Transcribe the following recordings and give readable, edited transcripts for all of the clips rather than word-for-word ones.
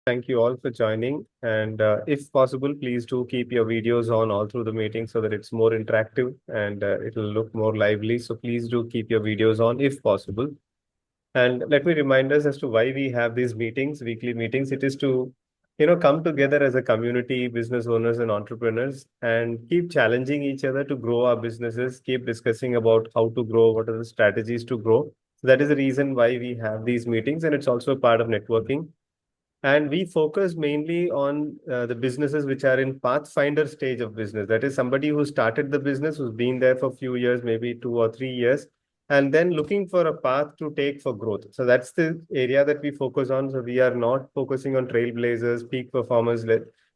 Thank you all for joining. And if possible, please do keep your videos on all through the meeting so that it's more interactive and it'll look more lively. So please do keep your videos on if possible. And let me remind us as to why we have these meetings, weekly meetings. It is to, come together as a community, business owners and entrepreneurs, and keep challenging each other to grow our businesses, keep discussing about how to grow, what are the strategies to grow. So that is the reason why we have these meetings, and it's also a part of networking. And we focus mainly on the businesses which are in pathfinder stage of business. That is somebody who started the business, who's been there for a few years, maybe 2 or 3 years, and then looking for a path to take for growth. So that's the area that we focus on. So we are not focusing on trailblazers, peak performers,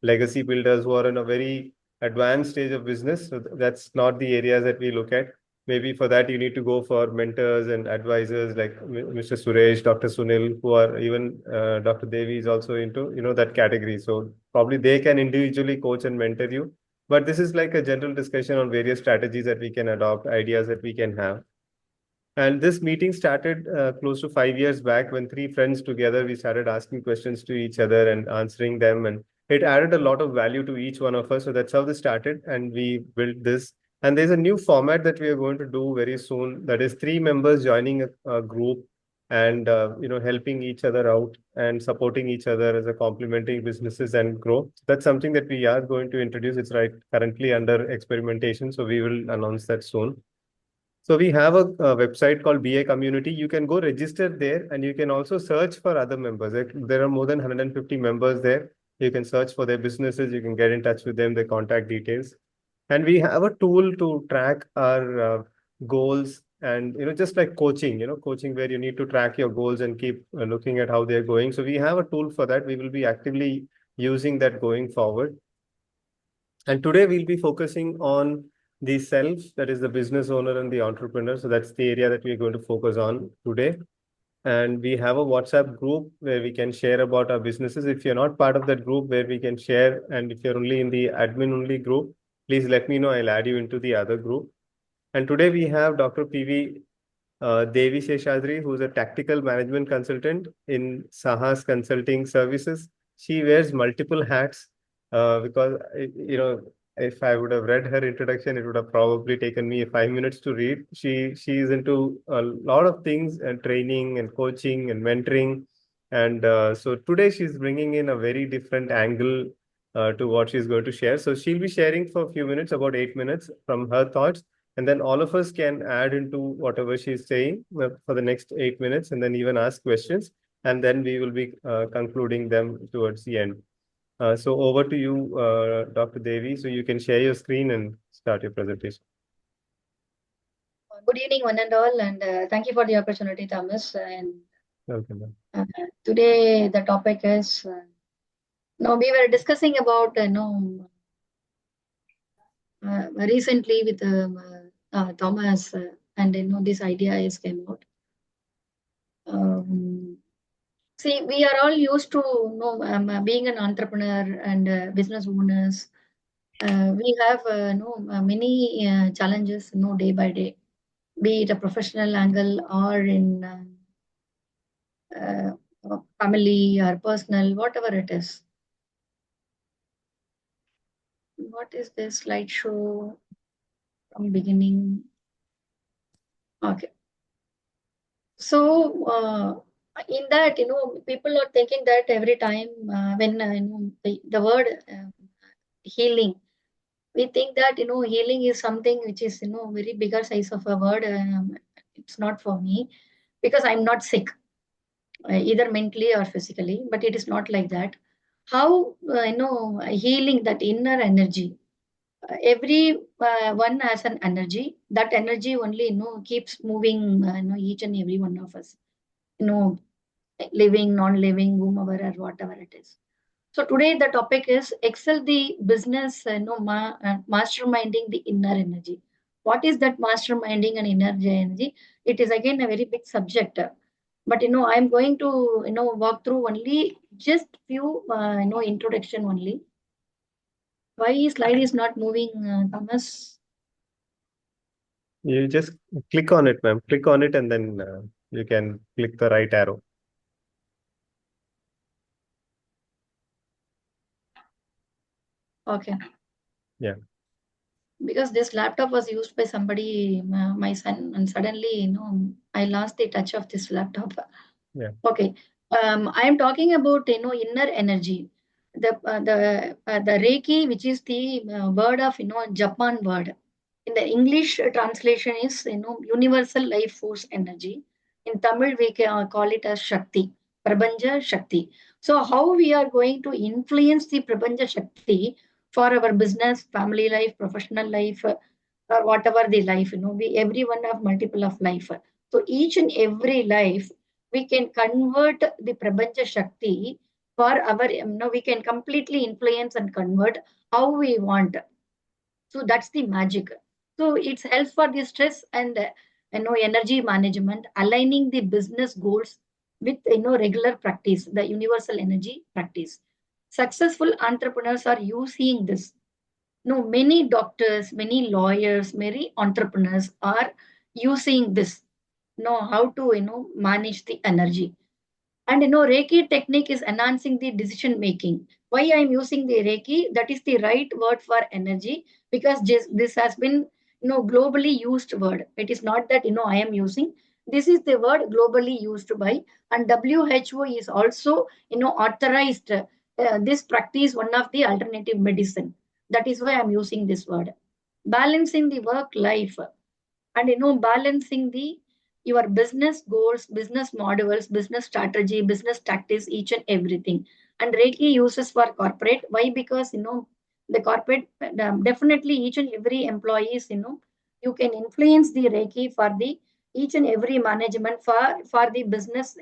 legacy builders who are in a very advanced stage of business. So that's not the areas that we look at. Maybe for that, you need to go for mentors and advisors like Mr. Suresh, Dr. Sunil, who are even Dr. Devi is also into, that category. So probably they can individually coach and mentor you. But this is like a general discussion on various strategies that we can adopt, ideas that we can have. And this meeting started close to 5 years back when three friends together, we started asking questions to each other and answering them. And it added a lot of value to each one of us. So that's how this started. And we built this. And there's a new format that we are going to do very soon. That is three members joining a group and, helping each other out and supporting each other as a complementing businesses and grow. So that's something that we are going to introduce. It's right currently under experimentation. So we will announce that soon. So we have a website called BA Community. You can go register there and you can also search for other members. There are more than 150 members there. You can search for their businesses. You can get in touch with them, their contact details. And we have a tool to track our goals and, just like coaching, coaching where you need to track your goals and keep looking at how they're going. So we have a tool for that. We will be actively using that going forward. And today we'll be focusing on the self, that is the business owner and the entrepreneur. So that's the area that we're going to focus on today. And we have a WhatsApp group where we can share about our businesses. If you're not part of that group where we can share, and if you're only in the admin only group, please let me know. I'll add you into the other group. And today we have Dr. PV Devi Sheshadri, who's a tactical management consultant in Sahas Consulting Services. She wears multiple hats because, if I would have read her introduction, it would have probably taken me 5 minutes to read. She is into a lot of things and training and coaching and mentoring. And so today she's bringing in a very different angle to what she's going to share. So she'll be sharing for a few minutes, about 8 minutes from her thoughts. And then all of us can add into whatever she's saying for the next 8 minutes and then even ask questions. And then we will be concluding them towards the end. So over to you, Dr. Devi. So you can share your screen and start your presentation. Good evening, one and all, and thank you for the opportunity, Thomas. And Welcome. today the topic is, we were discussing about, recently with Thomas, and this idea is came out. See, we are all used to being an entrepreneur and business owners. We have many challenges, day by day, be it a professional angle or in family or personal, whatever it is. What is this slideshow from beginning? Okay. So in that, people are thinking that every time when the word healing, we think that healing is something which is very bigger size of a word. It's not for me because I'm not sick, either mentally or physically, but it is not like that. How healing that inner energy. Every one has an energy. That energy only keeps moving. Each and every one of us. Living, non-living, whomever or whatever it is. So today the topic is excel the business, masterminding the inner energy. What is that masterminding and inner energy? It is again a very big subject. But I'm going to walk through only just few introduction only. Why slide is not moving, Thomas? You just click on it, ma'am. Click on it and then you can click the right arrow. Okay. Yeah. Because this laptop was used by somebody, my son, and suddenly, I lost the touch of this laptop. Yeah. Okay. I am talking about, inner energy. The Reiki, which is the word of, Japan word. In the English translation is, universal life force energy. In Tamil, we can call it as Shakti, Prabanja Shakti. So, how we are going to influence the Prabanja Shakti for our business, family life, professional life, or whatever the life, we everyone have multiple of life. So, each and every life, we can convert the Prabanja Shakti for our, we can completely influence and convert how we want. So that's the magic. So it's helps for the stress and energy management, aligning the business goals with regular practice, the universal energy practice. Successful entrepreneurs are using this. No, many doctors, many lawyers, many entrepreneurs are using this. Know how to manage the energy. And Reiki technique is enhancing the decision making. Why I'm using the Reiki? That is the right word for energy because this has been globally used word. It is not that I am using. This is the word globally used by, and WHO is also authorized this practice one of the alternative medicine. That is why I'm using this word. Balancing the work life and balancing the your business goals, business models, business strategy, business tactics, each and everything. And Reiki uses for corporate. Why? Because the corporate, definitely each and every employees, you can influence the Reiki for the each and every management for the business,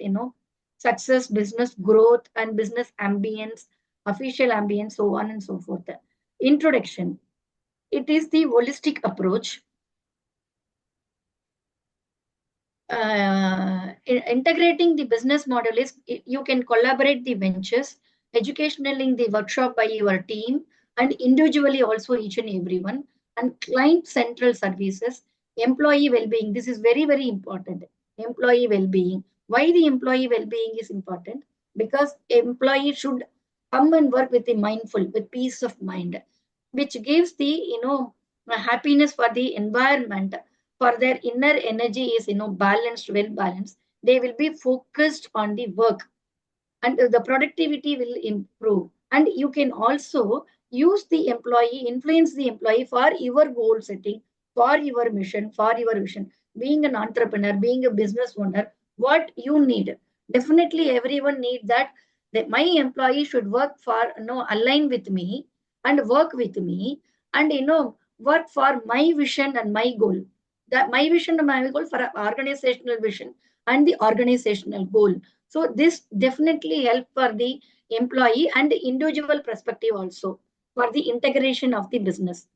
success, business growth, and business ambience, official ambience, so on and so forth. Introduction. It is the holistic approach, integrating the business model is you can collaborate the ventures, educationally the workshop by your team, and individually also each and everyone, and client central services, employee well-being. This is very, very important. Employee well-being. Why the employee well-being is important? Because employee should come and work with the mindful, with peace of mind, which gives the happiness for the environment, for their inner energy is balanced, well balanced. They will be focused on the work, and the productivity will improve. And you can also use the employee, influence the employee for your goal setting, for your mission, for your vision. Being an entrepreneur, being a business owner, what you need, definitely everyone needs that my employee should work for align with me and work with me, and work for my vision and my goal. That my vision and my goal for organizational vision and the organizational goal. So this definitely help for the employee and the individual perspective also for the integration of the business.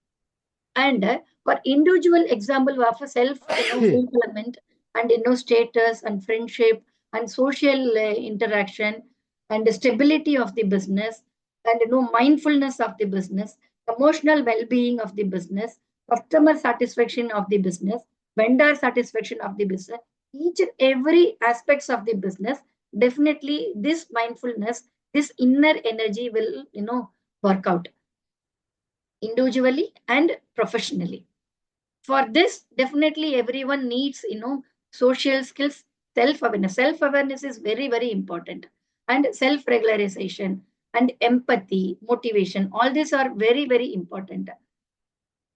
And for individual example of a self fulfillment and status and friendship and social interaction and the stability of the business and mindfulness of the business, emotional well-being of the business, customer satisfaction of the business, vendor satisfaction of the business, each and every aspects of the business, definitely this mindfulness, this inner energy will work out individually and professionally. For this, definitely everyone needs social skills, self-awareness. Self-awareness is very, very important, and self-regularization and empathy, motivation, all these are very, very important.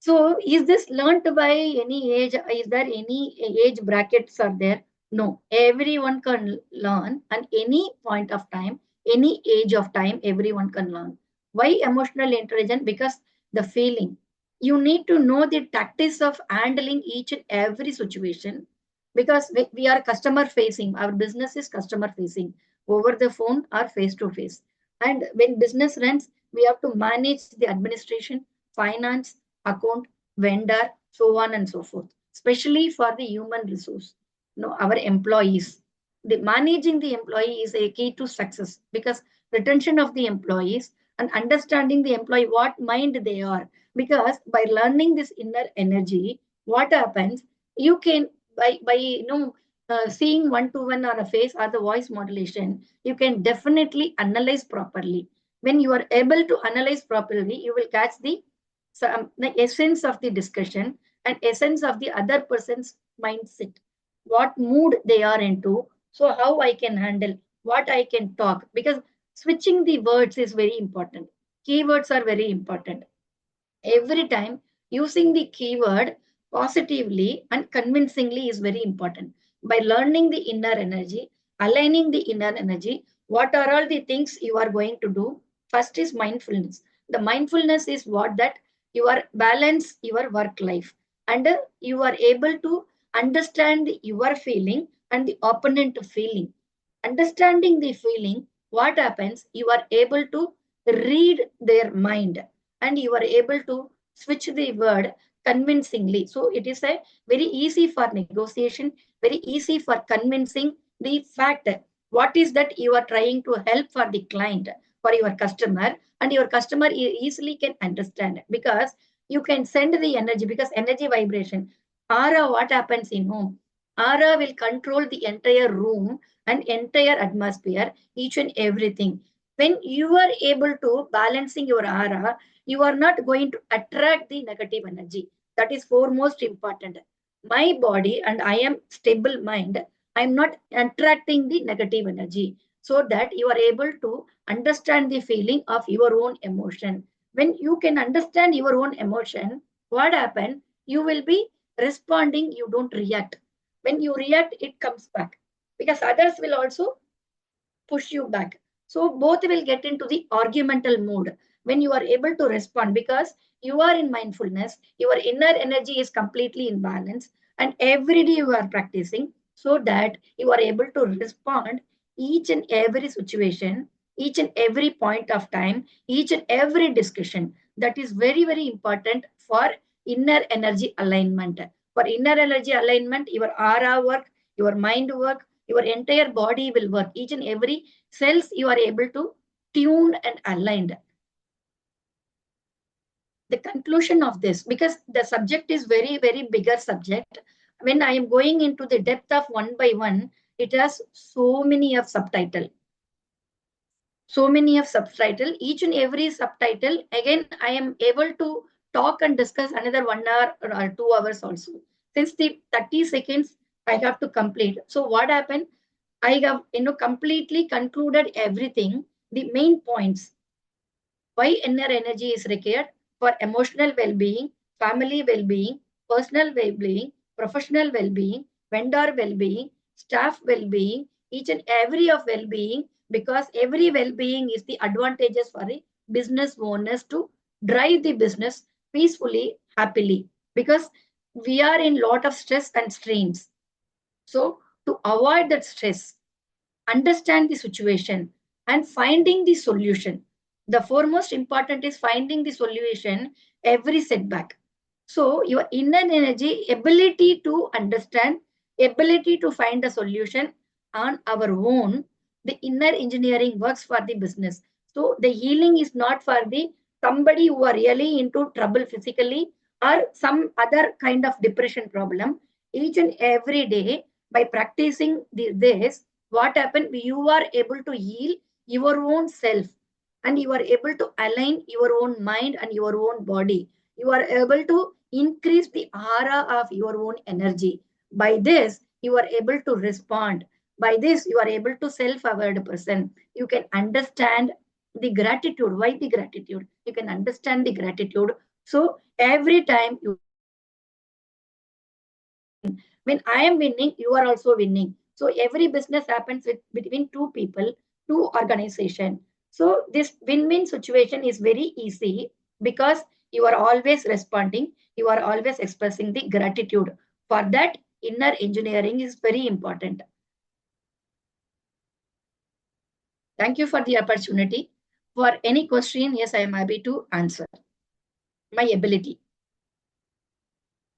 So, is this learned by any age? Is there any age brackets are there? No, everyone can learn at any point of time, any age of time, everyone can learn. Why emotional intelligence? Because the feeling. You need to know the tactics of handling each and every situation, because we are customer facing. Our business is customer facing over the phone or face to face. And when business runs, we have to manage the administration, finance, account, vendor, so on and so forth. Especially for the human resource, our employees. The managing the employee is a key to success, because retention of the employees and understanding the employee what mind they are. Because by learning this inner energy, what happens? You can by seeing one to one on a face or the voice modulation, you can definitely analyze properly. When you are able to analyze properly, you will catch the essence of the discussion and essence of the other person's mindset, what mood they are into, so how I can handle, what I can talk, because switching the words is very important. Keywords are very important. Every time using the keyword positively and convincingly is very important. By learning the inner energy, aligning the inner energy, what are all the things you are going to do? First is mindfulness. The mindfulness is what that you are balance your work life, and you are able to understand your feeling and the opponent feeling. Understanding the feeling, what happens, you are able to read their mind, and you are able to switch the word convincingly. So it is a very easy for negotiation, very easy for convincing the fact. What is that you are trying to help for the client, for your customer, and your customer easily can understand, because you can send the energy, because energy vibration. Aura, what happens in home? Aura will control the entire room and entire atmosphere, each and everything. When you are able to balancing your aura, you are not going to attract the negative energy. That is foremost important. My body and I am stable mind, I am not attracting the negative energy, so that you are able to understand the feeling of your own emotion. When you can understand your own emotion, what happen, you will be responding, you don't react. When you react, it comes back, because others will also push you back. So both will get into the argumental mode when you are able to respond, because you are in mindfulness, your inner energy is completely in balance, and every day you are practicing so that you are able to respond each and every situation, each and every point of time, each and every discussion. That is very, very important for inner energy alignment. For inner energy alignment, your aura work, your mind work, your entire body will work. Each and every cells you are able to tune and aligned. The conclusion of this, because the subject is very, very bigger subject, when I am going into the depth of one by one, it has so many of subtitle, each and every subtitle. Again, I am able to talk and discuss another 1 hour or 2 hours also, since the 30 seconds I have to complete. So what happened, I have completely concluded everything, the main points. Why inner energy is required for emotional well-being, family well-being, personal well-being, professional well-being, vendor well-being, staff well-being, each and every of well-being, because every well-being is the advantages for the business owners to drive the business peacefully, happily, because we are in lot of stress and strains. So to avoid that stress, understand the situation and finding the solution. The foremost important is finding the solution every setback. So your inner energy, ability to understand, ability to find a solution on our own, the inner engineering works for the business. So the healing is not for the somebody who are really into trouble physically or some other kind of depression problem. Each and every day by practicing this, what happened, you are able to heal your own self, and you are able to align your own mind and your own body. You are able to increase the aura of your own energy. By this, you are able to respond. By this, you are able to self-aware person. You can understand the gratitude. Why the gratitude? You can understand the gratitude. So every time you are winning, when I am winning, you are also winning. So every business happens between two people, two organization. So this win-win situation is very easy, because you are always responding, you are always expressing the gratitude. For that, inner engineering is very important. Thank you for the opportunity. For any question, yes, I am happy to answer my ability.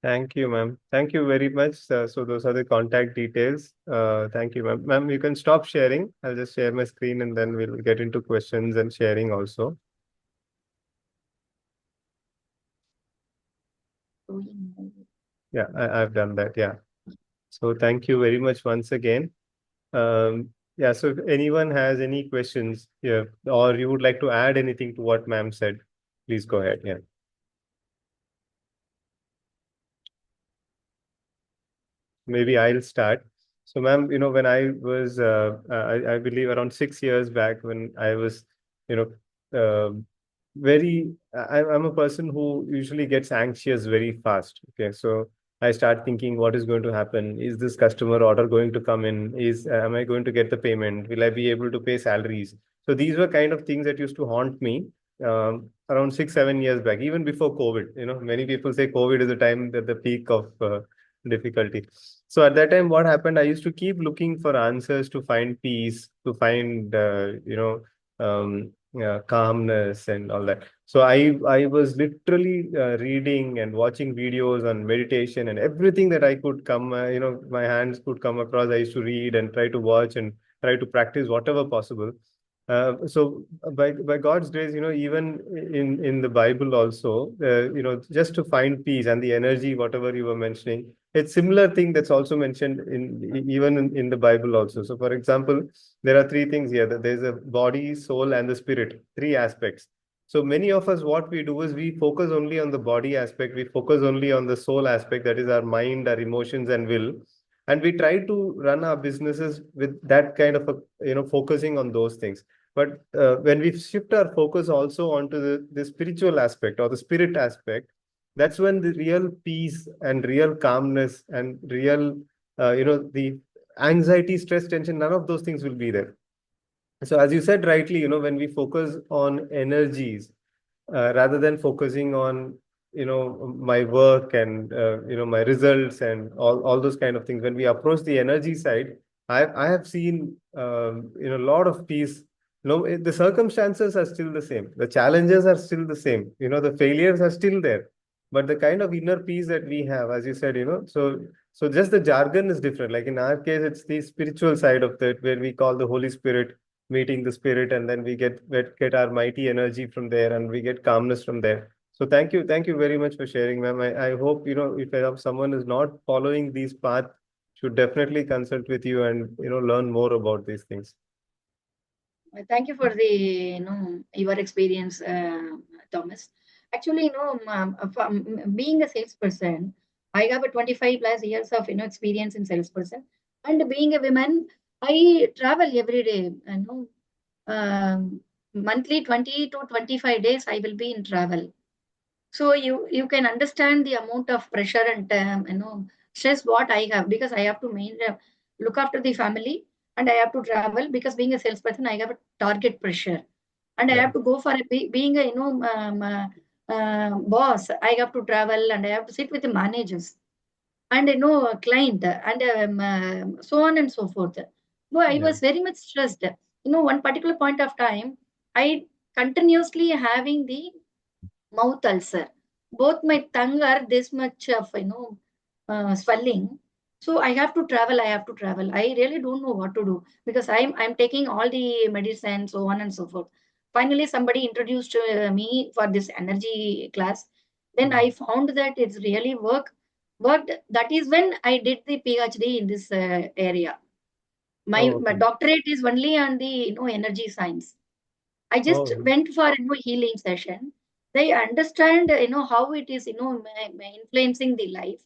Thank you, ma'am. Thank you very much. So those are the contact details. Thank you, ma'am. Ma'am, you can stop sharing. I'll just share my screen and then we'll get into questions and sharing also. Yeah, I've done that. Yeah. So thank you very much once again. Yeah, so if anyone has any questions, yeah, or you would like to add anything to what ma'am said, please go ahead. Yeah. Maybe I'll start. So, ma'am, when I was, I believe around 6 years back, when I was, you know, I'm a person who usually gets anxious very fast. Okay, so I start thinking, what is going to happen? Is this customer order going to come in? Am I going to get the payment? Will I be able to pay salaries? So these were kind of things that used to haunt me around 6, 7 years back, even before COVID. Many people say COVID is the time that the peak of difficulty. So at that time, what happened? I used to keep looking for answers to find peace, to find calmness and all that. So I was literally reading and watching videos on meditation and everything that I could come, my hands could come across. I used to read and try to watch and try to practice whatever possible. So by God's grace, even in the Bible also, just to find peace and the energy, whatever you were mentioning, it's similar thing that's also mentioned in the Bible also. So, for example, there are three things here. That there's a body, soul, and the spirit. Three aspects. So many of us, what we do is we focus only on the body aspect. We focus only on the soul aspect, that is our mind, our emotions, and will. And we try to run our businesses with that kind of focusing on those things. But when we shift our focus also onto the spiritual aspect or the spirit aspect, that's when the real peace and real calmness and real, the anxiety, stress, tension, none of those things will be there. So as you said rightly, when we focus on energies, rather than focusing on my work and my results and all those kind of things, when we approach the energy side, I have seen a lot of peace. The circumstances are still the same, the challenges are still the same, the failures are still there, but the kind of inner peace that we have, as you said, so just the jargon is different. Like in our case, it's the spiritual side of that, where we call the Holy Spirit, meeting the spirit, and then we get our mighty energy from there, and we get calmness from there. So thank you very much for sharing, ma'am. I hope, if someone is not following these paths, should definitely consult with you and learn more about these things. Thank you for the your experience, Thomas. Actually, being a salesperson, I have a 25 plus years of experience in salesperson, and being a woman, I travel every day. Monthly 20 to 25 days I will be in travel. So you can understand the amount of pressure and stress what I have, because I have to look after the family, and I have to travel, because being a salesperson I have a target pressure, and I Yeah, have to go for being a boss. I have to travel, and I have to sit with the managers and a client, and so on and so forth. So I yeah, was very much stressed. One particular point of time, I continuously having the mouth ulcer. Both my tongue are this much of swelling. So I have to travel. I have to travel. I really don't know what to do, because I'm taking all the medicine, so on and so forth. Finally, somebody introduced me for this energy class. Then I found that it's really worked. That is when I did the PhD in this area. My, oh, my okay. doctorate is only on the energy science. I just Oh, went for healing session. They understand how it is influencing the life.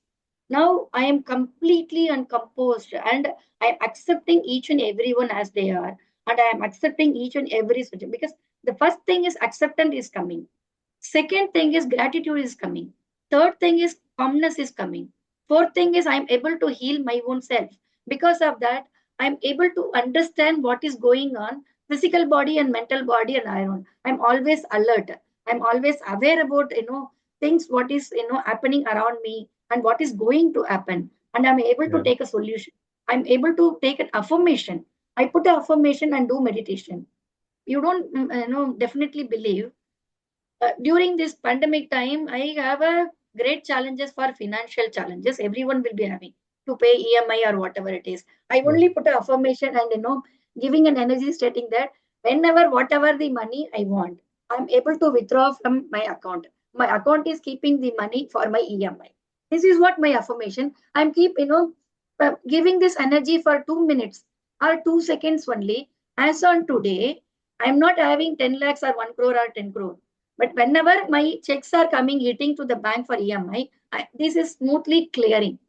Now I am completely uncomposed, and I am accepting each and everyone as they are, and I am accepting each and every situation, because the first thing is acceptance is coming. Second thing is gratitude is coming. Third thing is calmness is coming. Fourth thing is I'm able to heal my own self. Because of that, I'm able to understand what is going on, physical body and mental body and iron. I'm always alert. I'm always aware about things what is happening around me and what is going to happen. And I'm able to yeah, take a solution. I'm able to take an affirmation. I put an affirmation and do meditation. You don't definitely believe, during this pandemic time, I have a great challenges for financial challenges. Everyone will be having to pay EMI or whatever it is. I yeah, only put an affirmation and giving an energy stating that whenever whatever the money I want, I'm able to withdraw from my account. My account is keeping the money for my EMI. This is what my affirmation. I'm keep giving this energy for 2 minutes. or 2 seconds only. As on today, I'm not having 10 lakhs or 1 crore or 10 crore. But whenever my checks are coming, hitting to the bank for EMI, this is smoothly clearing.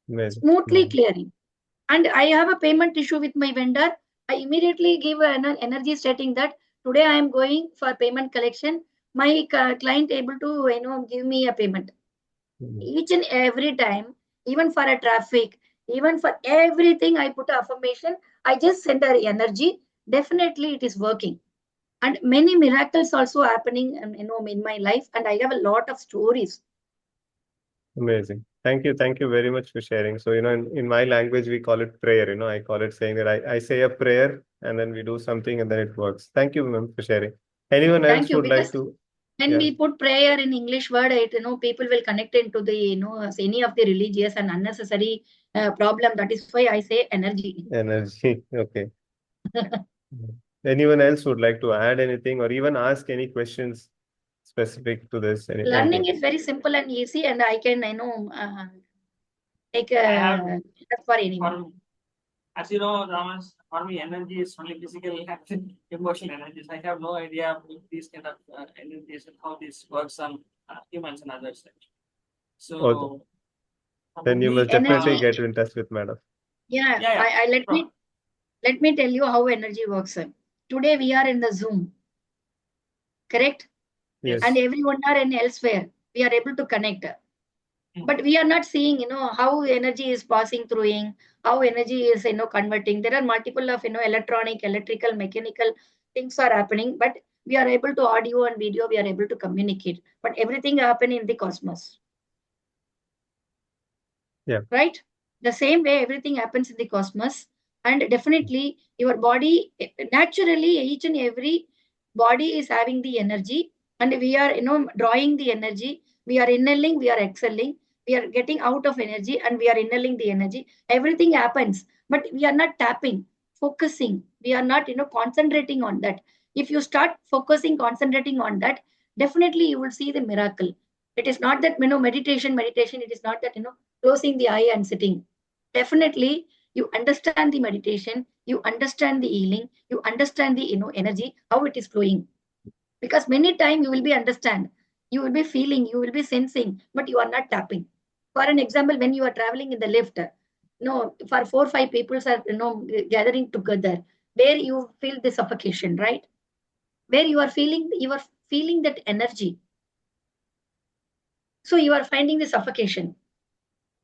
Amazing. Smoothly clearing. And I have a payment issue with my vendor. I immediately give an energy stating that today I am going for payment collection. My client able to give me a payment. Each and every time, even for a traffic, even for everything, I put a affirmation. I just send her energy. Definitely, it is working. And many miracles also happening, in my life. And I have a lot of stories. Amazing. Thank you very much for sharing. So, in my language, we call it prayer. I call it saying that I say a prayer and then we do something and then it works. Thank you, ma'am, for sharing. Anyone Thank else you. would like Because to? when Yeah, we put prayer in English word, people will connect into the, as any of the religious and unnecessary problem. That is why I say energy. energy. Okay. Anyone else would like to add anything or even ask any questions specific to this? Learning Anything? is very simple and easy, and I can, take I have for anyone. for as you know, Ramas, for me, energy is only physical and emotional energies. I have no idea of these kind of energies and how this works on humans and others. Oh, So then you probably, must definitely Energy, get in touch with madam. yeah. yeah, yeah. I Pro- let me tell you how energy works. Today we are in the Zoom, correct? And Yes. yes. everyone are in elsewhere. We are able to connect. Mm. But we are not seeing, how energy is passing through, how energy is, converting. There are multiple of, electronic, electrical, mechanical things are happening, but we are able to audio and video, we are able to communicate. But everything happen in the cosmos, Yeah. right? The same way everything happens in the cosmos. And definitely your body, naturally, each and every body is having the energy, and we are, drawing the energy. We are inhaling, we are exhaling, we are getting out of energy, and we are inhaling the energy. Everything happens, but we are not tapping, focusing. We are not, concentrating on that. If you start focusing, concentrating on that, definitely you will see the miracle. It is not that, meditation. It is not that, closing the eye and sitting. Definitely, you understand the meditation, you understand the healing, you understand the, energy, how it is flowing. Because many times you will be understand, you will be feeling, you will be sensing, but you are not tapping. For an example, when you are traveling in the lift, for 4 or 5 people are, gathering together, where you feel the suffocation, right? Where you are feeling that energy. So you are finding the suffocation.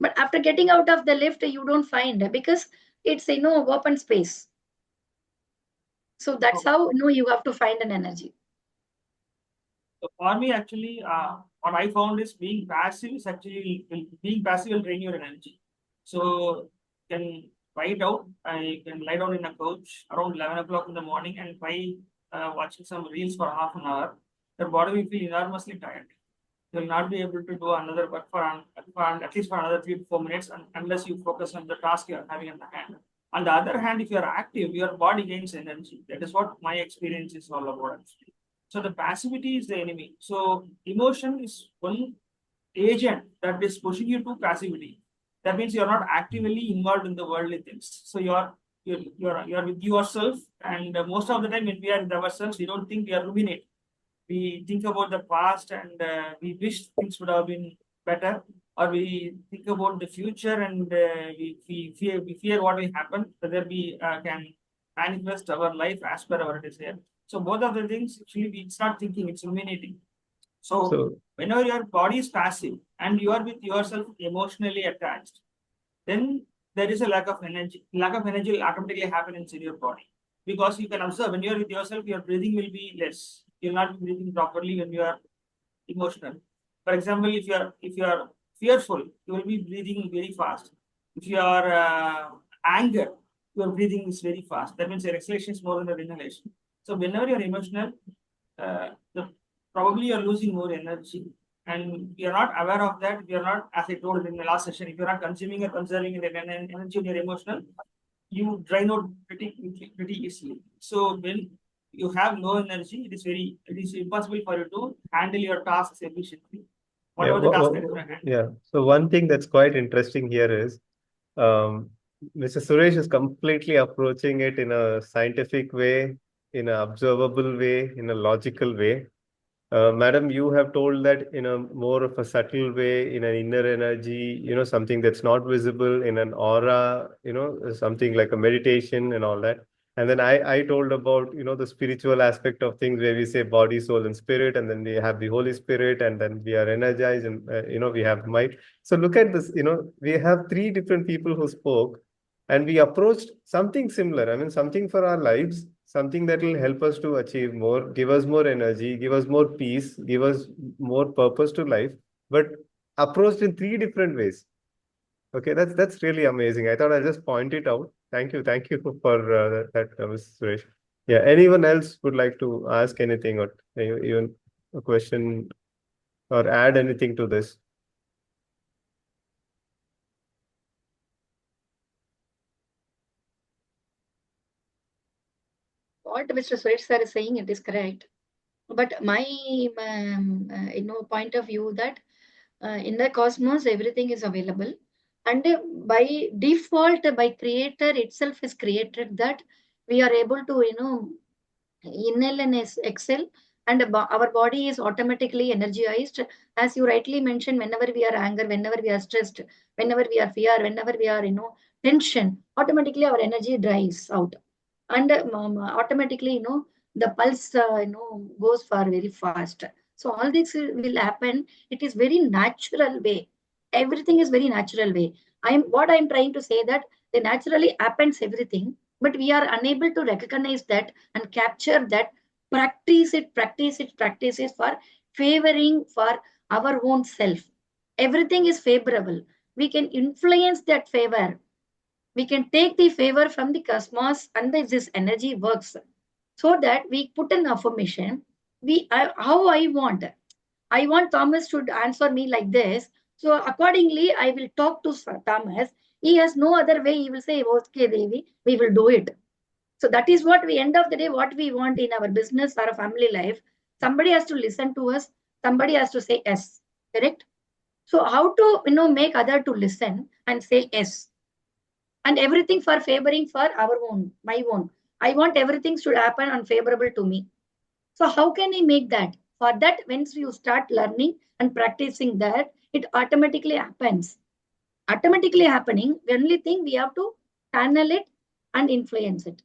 But after getting out of the lift, you don't find, because it's, open space. So that's So, how, you have to find an energy. so for me, actually, what I found is being passive will drain your energy. So you can try it out. I can lie down in a couch around 11 o'clock in the morning and try watching some reels for half an hour. Your body will feel enormously tired. You will not be able to do another work at least for another 3 to 4 minutes unless you focus on the task you are having in the hand. On the other hand, if you are active, your body gains energy. That is what my experience is all about. Actually. So the passivity is the enemy. So emotion is one agent that is pushing you to passivity. That means you're not actively involved in the worldly things. So you're with yourself, and most of the time when we are with ourselves, we don't think, we are ruminate. We think about the past and we wish things would have been better, or we think about the future and we fear what will happen, whether we can manifest our life as per our desire. So both of the things, actually, it's not thinking, it's ruminating. So So, whenever your body is passive and you are with yourself emotionally attached, then there is a lack of energy. Lack of energy will automatically happen inside your body. Because you can observe, when you're with yourself, your breathing will be less. You'll not be breathing properly when you are emotional. For example, if you are fearful, you will be breathing very fast. If you are anger, your breathing is very fast. That means your exhalation is more than your inhalation. So whenever you're emotional, the probably you're losing more energy. And you're not aware of that. You're not, as I told in the last session, if you're not consuming or conserving the energy when you're emotional, you drain out pretty easily. So when you have low energy, it is impossible for you to handle your tasks efficiently. yeah, Whatever the task that is in your hand. yeah. So one thing that's quite interesting here is, um, Mr. Suresh is completely approaching it in a scientific way, in an observable way, in a logical way. Madam, you have told that in a more of a subtle way, in an inner energy, something that's not visible, in an aura, something like a meditation and all that. And then I told about, the spiritual aspect of things where we say body, soul, and spirit, and then we have the Holy Spirit, and then we are energized, and, we have might. So look at this, we have three different people who spoke, and we approached something similar. I mean, something for our lives, something that will help us to achieve more, give us more energy, give us more peace, give us more purpose to life, but approached in three different ways. Okay, that's really amazing. I thought I'll just point it out. Thank you for that, Mr. Suresh. Yeah, anyone else would like to ask anything, or even a question, or add anything to this? What Mr. Suresh sir is saying, it is correct. But my point of view that in the cosmos everything is available, and by default, by creator itself is created that we are able to inhale and exhale, and our body is automatically energized. As you rightly mentioned, whenever we are anger, whenever we are stressed, whenever we are fear, whenever we are tension, automatically our energy dries out, and automatically the pulse goes for very fast. So all this will happen. It is very natural way. Everything is very natural way. I'm trying to say that the naturally happens everything, but we are unable to recognize that and capture that, practice it for favoring for our own self. Everything is favorable. We can influence that favor. We can take the favor from the cosmos, and this energy works, so that we put an affirmation. How I want Thomas to answer me like this. So accordingly, I will talk to Thomas. He has no other way. He will say, okay, Devi, we will do it. So that is what we, end of the day, what we want in our business or a family life. Somebody has to listen to us. Somebody has to say yes. Correct? So how to, make other to listen and say yes, and everything for favoring for our own, my own. I want everything should happen and favorable to me. So how can I make that? For that, once you start learning and practicing that, it automatically happens. Automatically happening. The only thing we have to channel it and influence it.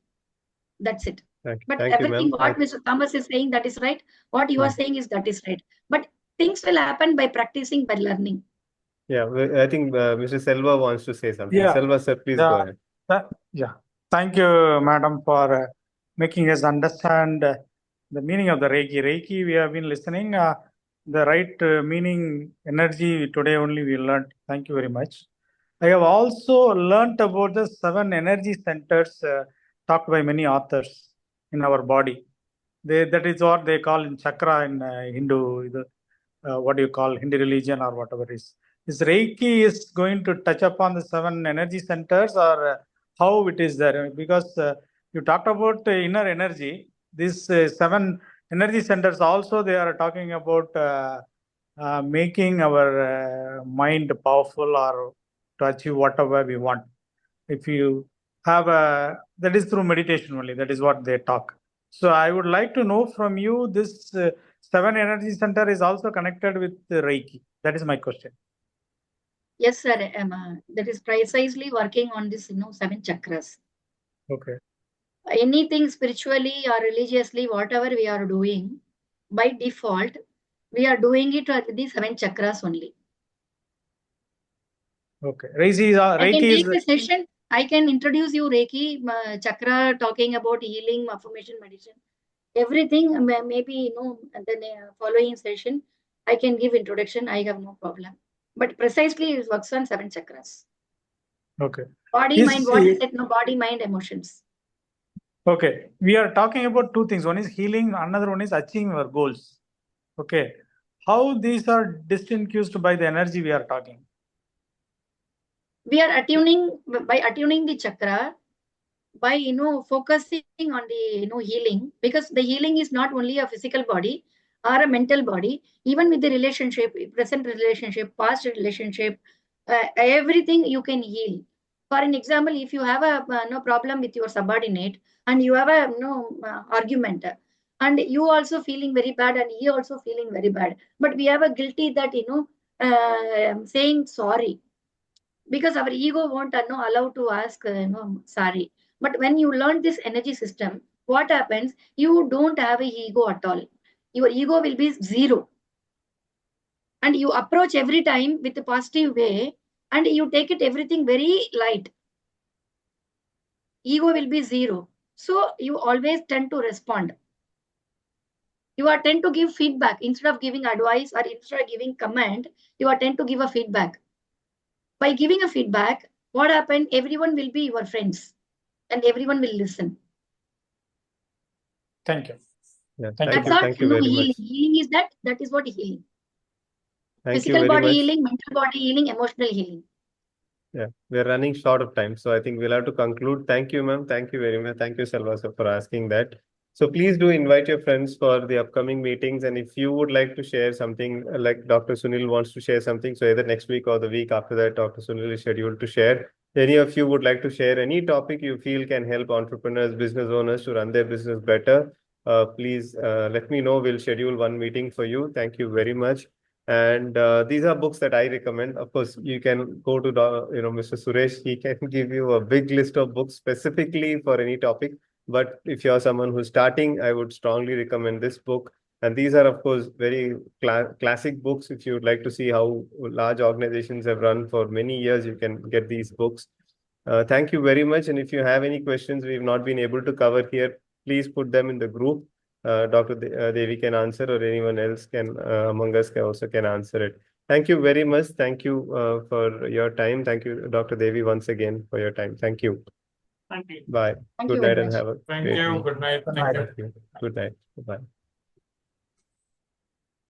That's it. But Thank you, everything ma'am. what Mr. Thomas is saying, that is right. What you are saying is that is right. But things will happen by practicing, by learning. Yeah, I think Mr. Selva wants to say something. Yeah. Selva, sir, please go ahead. Yeah. Thank you, madam, for making us understand the meaning of the Reiki. Reiki, we have been listening. The right meaning, energy, today only we learned. Thank you very much. I have also learnt about the 7 energy centers talked by many authors in our body. That is what they call in chakra in Hindu, what do you call Hindu religion or whatever it is. Is Reiki is going to touch upon the 7 energy centers, or how it is there? Because you talked about inner energy. These 7 energy centers also, they are talking about making our mind powerful or to achieve whatever we want. If you have that is through meditation only. That is what they talk. So I would like to know from you, this 7 energy center is also connected with Reiki. That is my question. Yes, sir. That is precisely working on this, 7 chakras. Okay. Anything spiritually or religiously, whatever we are doing, by default, we are doing it with the 7 chakras only. Okay. Reiki I can take is the session. I can introduce you Reiki, chakra, talking about healing, affirmation, meditation, everything. Maybe, the following session, I can give introduction. I have no problem. But precisely, it works on 7 chakras. Okay. Body, mind, what is it? No, body, mind, emotions. Okay. We are talking about 2 things. One is healing, another one is achieving our goals. Okay. How these are distinguished by the energy we are talking? We are attuning, by attuning the chakra, by focusing on the healing, because the healing is not only a physical body or a mental body, even with the relationship, present relationship, past relationship, everything you can heal. For an example, if you have a no problem with your subordinate and you have a argument, and you also feeling very bad and he also feeling very bad, but we have a guilty that saying sorry, because our ego won't allow to ask sorry. But when you learn this energy system, what happens? You don't have a ego at all. Your ego will be zero, and you approach every time with a positive way, and you take it everything very light. Ego will be zero, so you always tend to respond. You are tend to give feedback instead of giving advice, or instead of giving comment. You are tend to give a feedback. By giving a feedback, what happened? Everyone will be your friends, and everyone will listen. Thank you. Yeah, Thank That's you. what Thank you very healing. much. Healing is that. That is what healing. Thank you Physical very body much. healing, mental body healing, emotional healing. Yeah, we're running short of time, so I think we'll have to conclude. Thank you, ma'am. Thank you very much. Thank you, Selva, sir, for asking that. So please do invite your friends for the upcoming meetings. And if you would like to share something, like Dr. Sunil wants to share something, so either next week or the week after that, Dr. Sunil is scheduled to share. Any of you would like to share any topic you feel can help entrepreneurs, business owners to run their business better, please let me know. We'll schedule one meeting for you. Thank you very much. And these are books that I recommend. Of course, you can go to Mr. Suresh. He can give you a big list of books specifically for any topic. But if you're someone who's starting, I would strongly recommend this book. And these are, of course, very classic books. If you would like to see how large organizations have run for many years, you can get these books. Thank you very much. And if you have any questions we've not been able to cover here, please put them in the group. Dr. Devi can answer, or anyone else can among us can answer it. Thank you very much. Thank you for your time. Thank you, Dr. Devi, once again for your time. Thank you. Thank you. Bye. Thank Good you night very and much. have a Thank great you. week. Good night. Good Thank night. you. Good night. Bye.